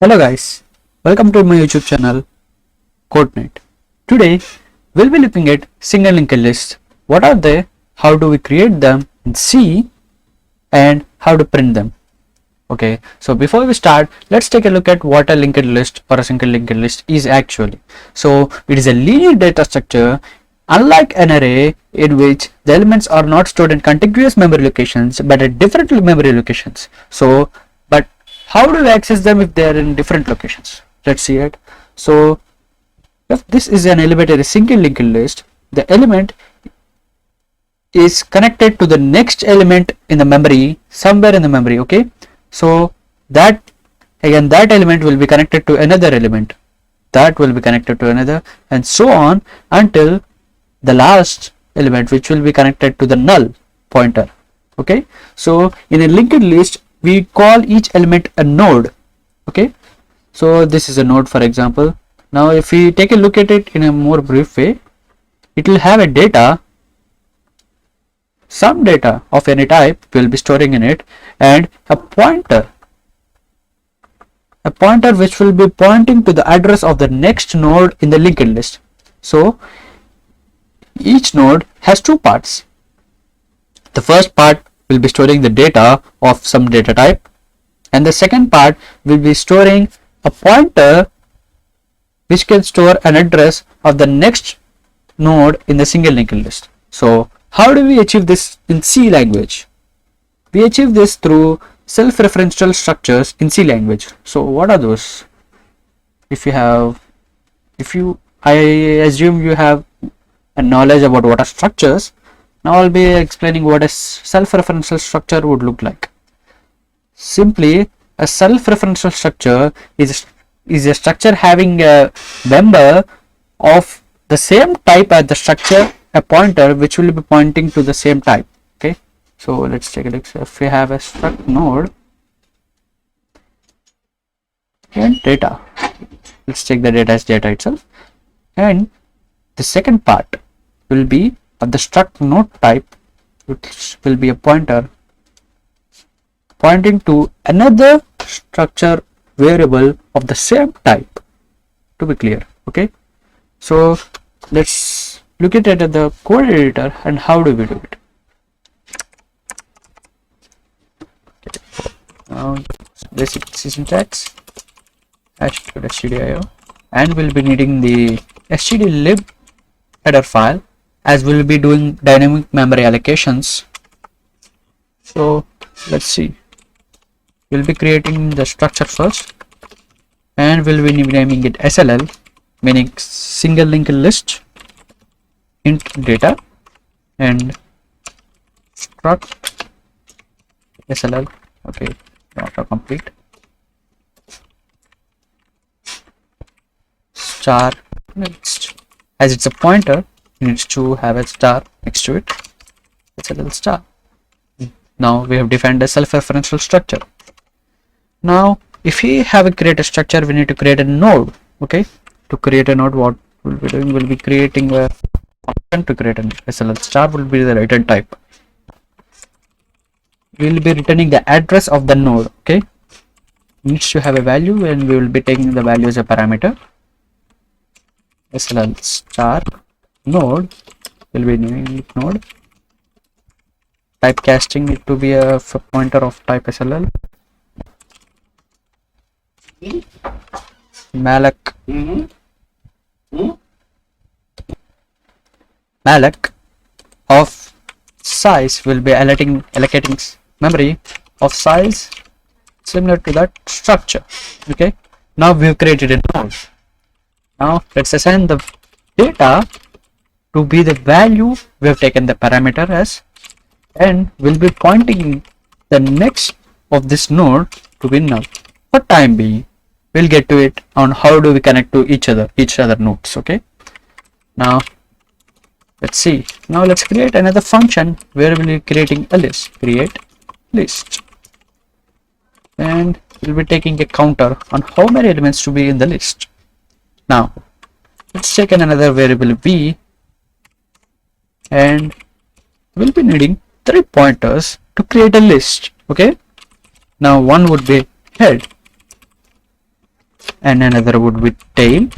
Hello guys, welcome to my YouTube channel Coordinate. Today we'll be looking at single linked lists. What are they? How do we create them in C and how to print them? Okay, so before we start, let's take a look at what a linked list or a single linked list is actually. So it is a linear data structure unlike an array in which the elements are not stored in contiguous memory locations but at different memory locations. But how do we access them if they are in different locations? Let's see it. So if this is an elementary single linked list, the element is connected to the next element in the memory, somewhere in the memory. Okay, so that element will be connected to another element, that will be connected to another, and so on until the last element, which will be connected to the null pointer. Okay, so in a linked list we call each element a node. Okay, so this is a node, for example. Now if we take a look at it in a more brief way, it will have a data, some data of any type will be storing in it, and a pointer which will be pointing to the address of the next node in the linked list. So each node has two parts. The first part will be storing the data of some data type, and the second part will be storing a pointer which can store an address of the next node in the single linked list. So how do we achieve this in C language? We achieve this through self-referential structures in C language. So what are those? I assume you have a knowledge about what are structures. Now I'll be explaining what a self-referential structure would look like. Simply, a self-referential structure is a structure having a member of the same type as the structure, a pointer which will be pointing to the same type. Okay, so let's take a look. So if we have a struct node and data, let's take the data as data itself, and the second part will be of the struct node type, which will be a pointer pointing to another structure variable of the same type, to be clear. Okay, so let's look at it at the code editor and how do we do it. Now basic syntax stdio, and we'll be needing the stdlib header file, as we'll be doing dynamic memory allocations. So let's see, we'll be creating the structure first and we'll be naming it SLL, meaning single linked list int data, and struct SLL. Okay, autocomplete star next, as it's a pointer needs to have a star next to it. It's a little star. Now we have defined a self-referential structure. Now if we have a create a structure, we need to create a node. Okay, to create a node, what we'll be doing, we'll be creating a function to create an SLL star will be the return type. We will be returning the address of the node. Okay, needs to have a value, and we will be taking the value as a parameter. SLL star node will be naming it node, typecasting it to be a pointer of type SLL, malloc of size will be allocating memory of size similar to that structure. Okay, now we've created a node. Now let's assign the data to be the value we have taken the parameter as, and we'll be pointing the next of this node to be null. For time being, we'll get to it on how do we connect to each other nodes. Okay, now let's see. Now let's create another function where we'll be creating a list. Create list, and we'll be taking a counter on how many elements to be in the list. Now let's take another variable v, and we'll be needing 3 pointers to create a list. Okay, now one would be head, and another would be tail,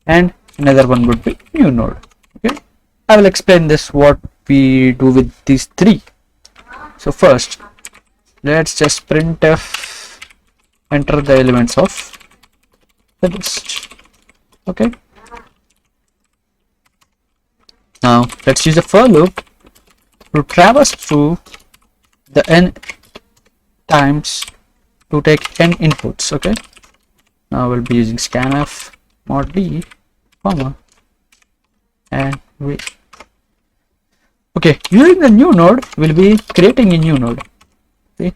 and another one would be new node. Okay, I will explain this what we do with these three. So first, let's just printf enter the elements of the list. Okay, now let's use a for loop to traverse through the n times to take n inputs. Okay, now we'll be using scanf mod d comma and we. Okay, using the new node, we'll be creating a new node. Okay,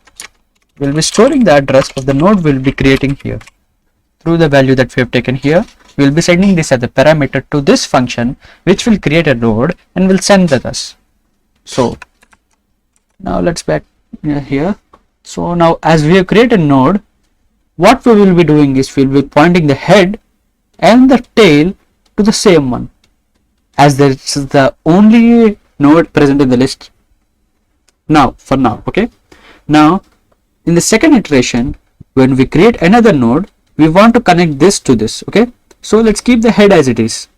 we'll be storing the address of the node we'll be creating here. Through the value that we have taken here, we'll be sending this as a parameter to this function, which will create a node and will send the us. So now let's back here. So now as we have created a node, what we will be doing is we'll be pointing the head and the tail to the same one, as this is the only node present in the list now for now. Okay, now in the second iteration, when we create another node, we want to connect this to this. Okay, so let's keep the head as it is.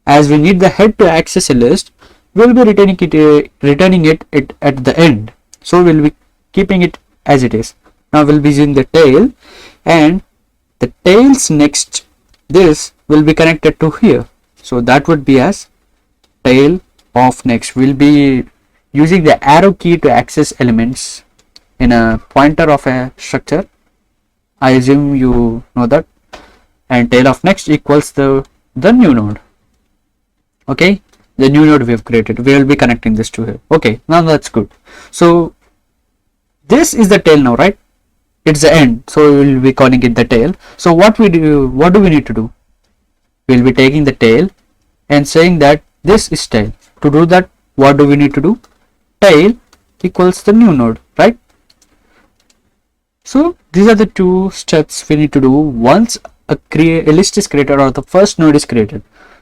As we need the head to access a list, we'll be returning it at the end. So we'll be keeping it as it is. Now we'll be using the tail, and the tails next this will be connected to here. So that would be as tail of next. We'll be using the arrow key to access elements in a pointer of a structure. I assume you know that. And tail of next equals the new node. Okay, the new node we have created. We will be connecting this to here. Okay, now that's good. So this is the tail now, right? It's the end, so we will be calling it the tail. So what do we need to do? We'll be taking the tail and saying that this is tail. To do that, what do we need to do? Tail equals the new node, right? So these are the two steps we need to do once a list is created or the first node is created.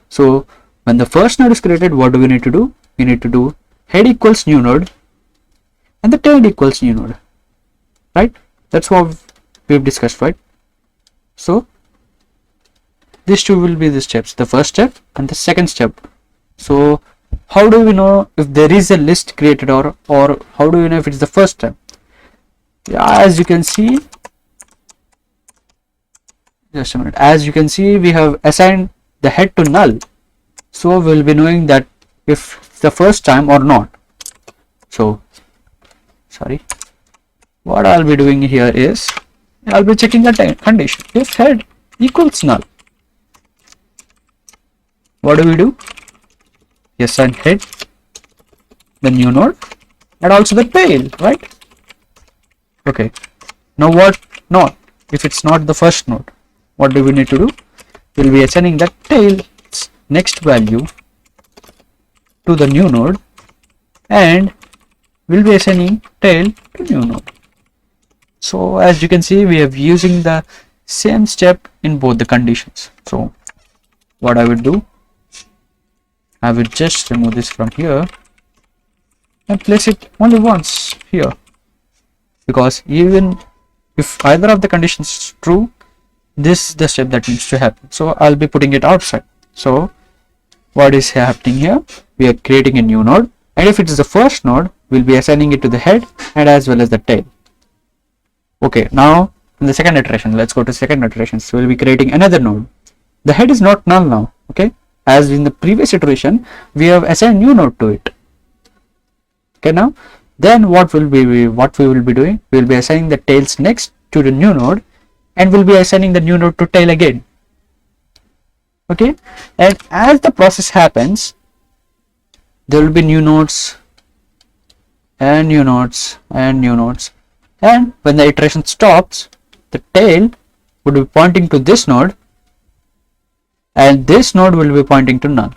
So when the first node is created, what do we need to do? We need to do head equals new node and the tail equals new node, right? That's what we've discussed, right? So these two will be the steps, the first step and the second step. So how do we know if there is a list created or how do we know if it's the first step? Yeah, as you can see, just a minute, as you can see, we have assigned the head to null. So we'll be knowing that if it's the first time or not. So sorry, what I'll be doing here is I'll be checking the condition. If head equals null, what do we do? Yes, and head, the new node, and also the tail, right? Okay, now what not? If it's not the first node, what do we need to do? We'll be assigning the tail's next value to the new node, and we'll be assigning tail to new node. So as you can see, we are using the same step in both the conditions. So what I would do, I will just remove this from here and place it only once here, because even if either of the conditions is true, this is the step that needs to happen. So I'll be putting it outside. So what is happening here? We are creating a new node, and if it is the first node, we'll be assigning it to the head and as well as the tail. Okay, now in the second iteration, let's go to second iteration. So we'll be creating another node. The head is not null now. Okay, as in the previous iteration, we have assigned new node to it. Okay, now then what we will be doing? We will be assigning the tails next to the new node, and we'll be assigning the new node to tail again. Okay, and as the process happens, there will be new nodes and new nodes and new nodes, and when the iteration stops, the tail would be pointing to this node and this node will be pointing to null,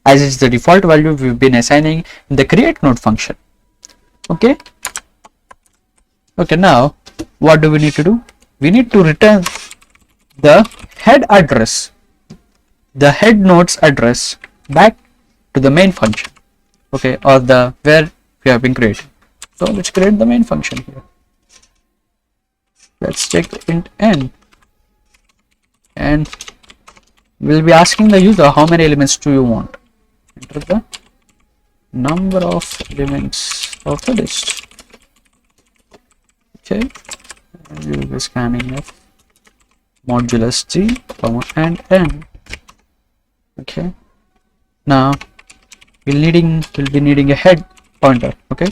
as is the default value we've been assigning in the create node function. Okay, now what do we need to do? We need to return the head address, the head node's address, back to the main function. Okay, or the where we have been creating. So let's create the main function here. Let's check int n. and we'll be asking the user how many elements do you want. Enter the number of elements of the list. Okay, and we will be scanning f modulus g comma and n. Okay, now we'll be needing a head pointer. Okay,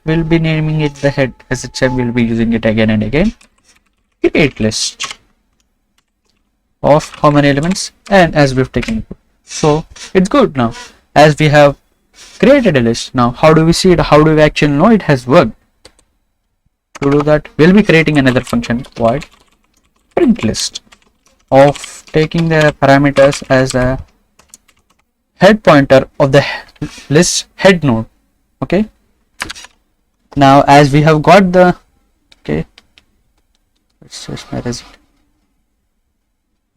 we'll be naming it the head. As it said, we'll be using it again and again. Create list of how many elements, and as we've taken it. So it's good. Now as we have created a list, now how do we see it? How do we actually know it has worked? To do that, we'll be creating another function void print list of taking the parameters as a head pointer of the list head node. Okay, now as we have got the, okay, let's just manage it.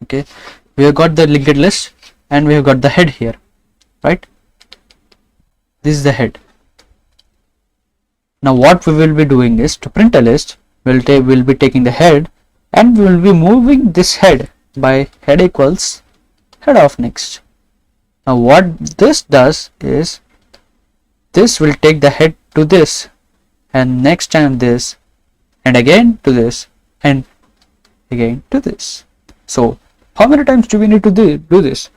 Okay, we have got the linked list and we have got the head here, right? This is the head. Now what we will be doing is, to print a list, we'll be taking the head and we will be moving this head by head equals head of next. Now what this does is, this will take the head to this, and next time this, and again to this, and again to this. So how many times do we need to do this?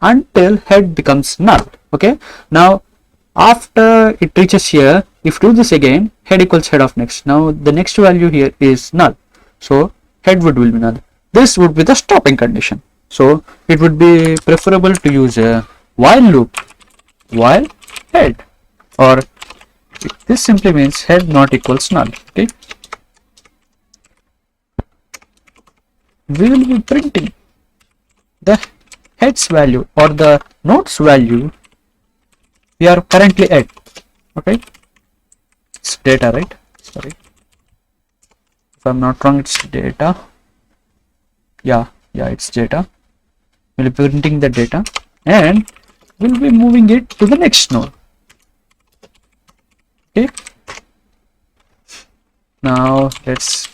Until head becomes null. Okay, now after it reaches here, if do this again, head equals head of next. Now the next value here is null, so head will be null. This would be the stopping condition. So it would be preferable to use a while loop, while head, or this simply means head not equals null. Okay, we will be printing the head's value or the node's value we are currently at. Okay, it's data, right? Sorry, if I'm not wrong, it's data. Yeah, it's data. We'll be printing the data and we'll be moving it to the next node. Okay, now let's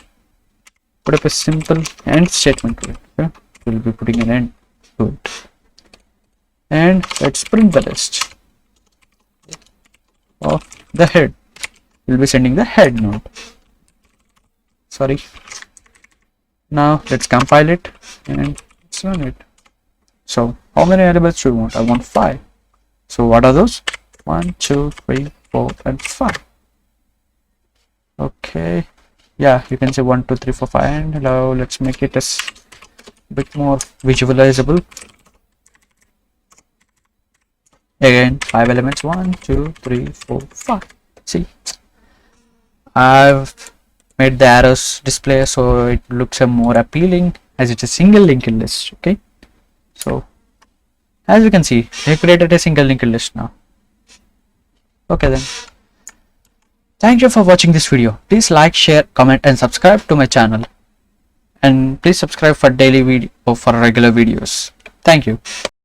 put up a simple AND statement to it. Okay, we'll be putting an AND to it, and let's print the list of the head. We'll be sending the head node. Sorry. Now let's compile it and let's run it. So how many elements do you want? I want 5. So what are those? 1, 2, 3, 4 and 5. Okay, yeah, you can say 1, 2, 3, 4, 5, and now let's make it as bit more visualizable. Again, 5 elements, 1, 2, 3, 4, 5. See, I've made the arrows display so it looks more appealing, as it's a single linked list. Okay, so as you can see, I created a single linked list now. Okay then, thank you for watching this video. Please like, share, comment and subscribe to my channel, and please subscribe for daily video or for regular videos. Thank you.